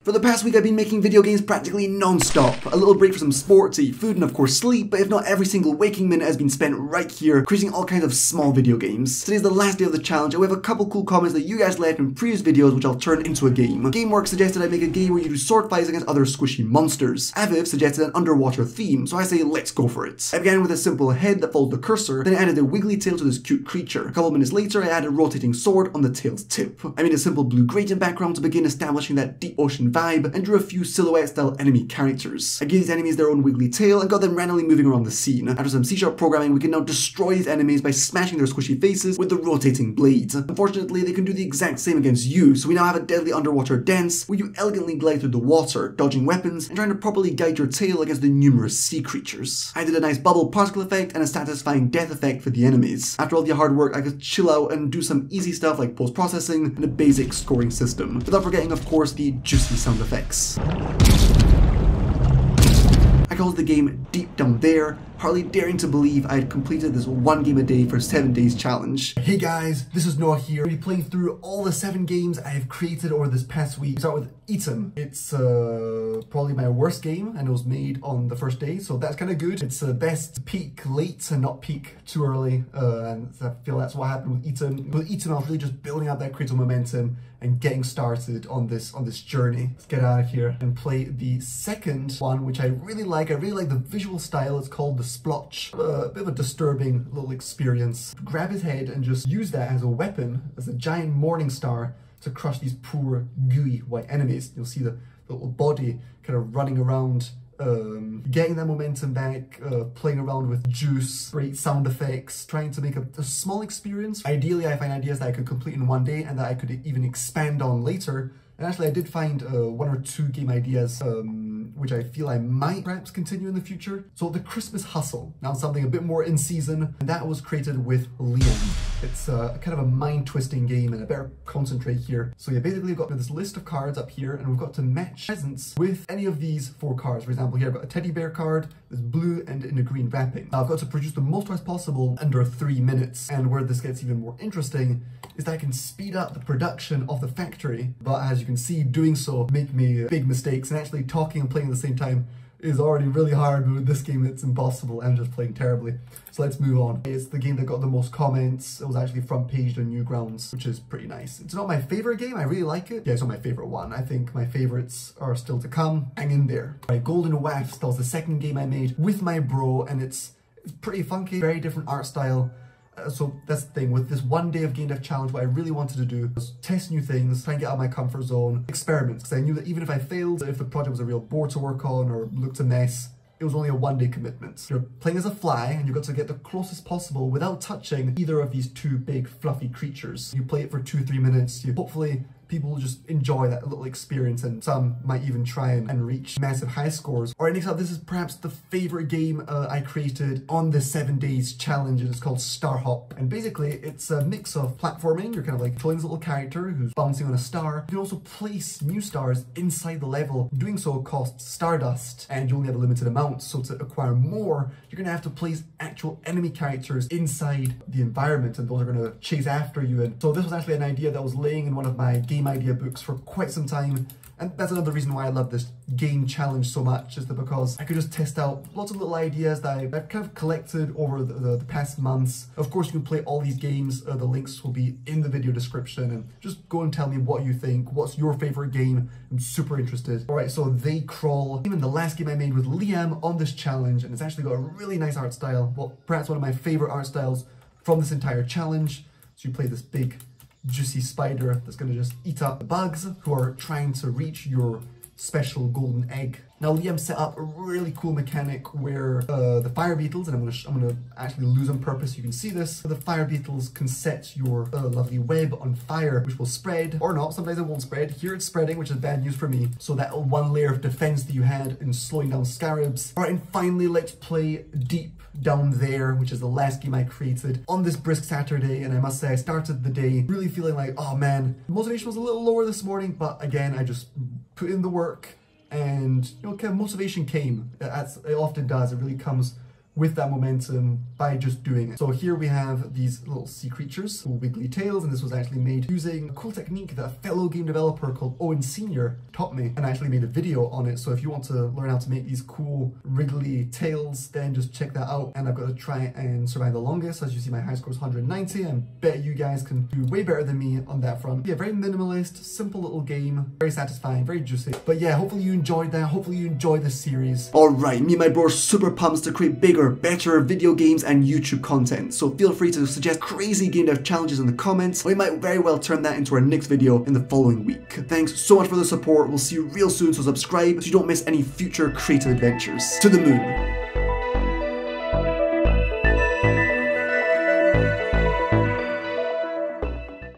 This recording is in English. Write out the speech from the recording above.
For the past week I've been making video games practically non-stop. A little break for some sport, to eat food and of course sleep, but if not, every single waking minute has been spent right here creating all kinds of small video games. Today's the last day of the challenge and we have a couple cool comments that you guys left in previous videos which I'll turn into a game. GameWorks suggested I make a game where you do sword fights against other squishy monsters. Aviv suggested an underwater theme, so I say let's go for it. I began with a simple head that followed the cursor, then I added a wiggly tail to this cute creature. A couple minutes later I added a rotating sword on the tail's tip. I made a simple blue gradient background to begin establishing that deep ocean vibe and drew a few silhouette style enemy characters. I gave these enemies their own wiggly tail and got them randomly moving around the scene. After some C# programming, we can now destroy these enemies by smashing their squishy faces with the rotating blades. Unfortunately, they can do the exact same against you, so we now have a deadly underwater dance where you elegantly glide through the water, dodging weapons and trying to properly guide your tail against the numerous sea creatures. I did a nice bubble particle effect and a satisfying death effect for the enemies. After all the hard work, I could chill out and do some easy stuff like post-processing and a basic scoring system, without forgetting of course the juicy sound effects. I called the game Deep Down There, hardly daring to believe I had completed this one game a day for 7 days challenge. Hey guys, this is Noah here. We'll be playing through all the 7 games I have created over this past week. We start with Eaten. It's probably my worst game and it was made on the first day, so that's kind of good. It's best peak late and not peak too early, and I feel that's what happened with Eaten. With Eaten, I was really just building up that creative momentum and getting started on this journey. Let's get out of here and play the second one, which I really like. I really like the visual style. It's called the Splotch. A bit of a disturbing little experience. Grab his head and just use that as a weapon, as a giant morning star to crush these poor gooey white enemies. You'll see the little body kind of running around, getting that momentum back, playing around with juice, great sound effects, trying to make a small experience. Ideally, I find ideas that I could complete in one day and that I could even expand on later. And actually I did find 1 or 2 game ideas which I feel I might perhaps continue in the future. So the Christmas Hustle, now something a bit more in season, and that was created with Liam. It's kind of a mind-twisting game and I better concentrate here. So yeah, basically we've got this list of cards up here and we've got to match presents with any of these 4 cards. For example, here I've got a teddy bear card, that's blue and in a green wrapping. Now I've got to produce the most toys possible under 3 minutes. And where this gets even more interesting is that I can speed up the production of the factory, but as you can see, doing so make me big mistakes, and actually talking and playing at the same time is already really hard, but with this game it's impossible. I'm just playing terribly. So let's move on. It's the game that got the most comments. It was actually front paged on Newgrounds, which is pretty nice. It's not my favorite game, I really like it. Yeah, it's not my favorite one. I think my favorites are still to come. Hang in there. Right, Golden Wafts, that was the second game I made with my bro, and it's pretty funky, very different art style. So that's the thing, with this 1 day of Game Dev Challenge, what I really wanted to do was test new things, try and get out of my comfort zone, experiments, because I knew that even if I failed, if the project was a real bore to work on or looked a mess, it was only a 1 day commitment. You're playing as a fly and you've got to get the closest possible without touching either of these 2 big fluffy creatures. You play it for 2-3 minutes, hopefully people will just enjoy that little experience, and some might even try and reach massive high scores. Alright, next up, this is perhaps the favorite game I created on the 7 days challenge, and it's called Star Hop. And basically, it's a mix of platforming. You're kind of like controlling this little character who's bouncing on a star. You can also place new stars inside the level. Doing so costs stardust, and you only have a limited amount, so to acquire more, you're going to have to place actual enemy characters inside the environment, and those are going to chase after you. And so this was actually an idea that was laying in one of my game idea books for quite some time, and that's another reason why I love this game challenge so much, is that because I could just test out lots of little ideas that I've kind of collected over the past months. Of course, you can play all these games, the links will be in the video description, and just go and tell me what you think. What's your favorite game? I'm super interested. Alright, so They Crawl, even the last game I made with Liam on this challenge, and it's actually got a really nice art style, well, perhaps one of my favorite art styles from this entire challenge. So you play this big juicy spider that's going to just eat up the bugs who are trying to reach your special golden egg. Now Liam set up a really cool mechanic where the fire beetles, and I'm gonna actually lose on purpose, you can see this, the fire beetles can set your lovely web on fire, which will spread, or not, sometimes it won't spread. Here it's spreading, which is bad news for me, so that 1 layer of defense that you had in slowing down scarabs. Alright, and finally let's play Deep Down There, which is the last game I created on this brisk Saturday, and I must say I started the day really feeling like, oh man, the motivation was a little lower this morning, but again, I just put in the work, and you know, kind of motivation came, as it often does. It really comes with that momentum by just doing it. So here we have these little sea creatures with wiggly tails, and this was actually made using a cool technique that a fellow game developer called Owen Sr. taught me, and I actually made a video on it. So if you want to learn how to make these cool wriggly tails, then just check that out. And I've got to try and survive the longest. As you see, my high score is 190, and bet you guys can do way better than me on that front. Yeah, very minimalist, simple little game, very satisfying, very juicy. But yeah, hopefully you enjoyed that. Hopefully you enjoyed this series. Alright, me and my bro are super pumped to create bigger, better video games and YouTube content. So feel free to suggest crazy game dev challenges in the comments. We might very well turn that into our next video in the following week. Thanks so much for the support. We'll see you real soon, so subscribe so you don't miss any future creative adventures. To the moon.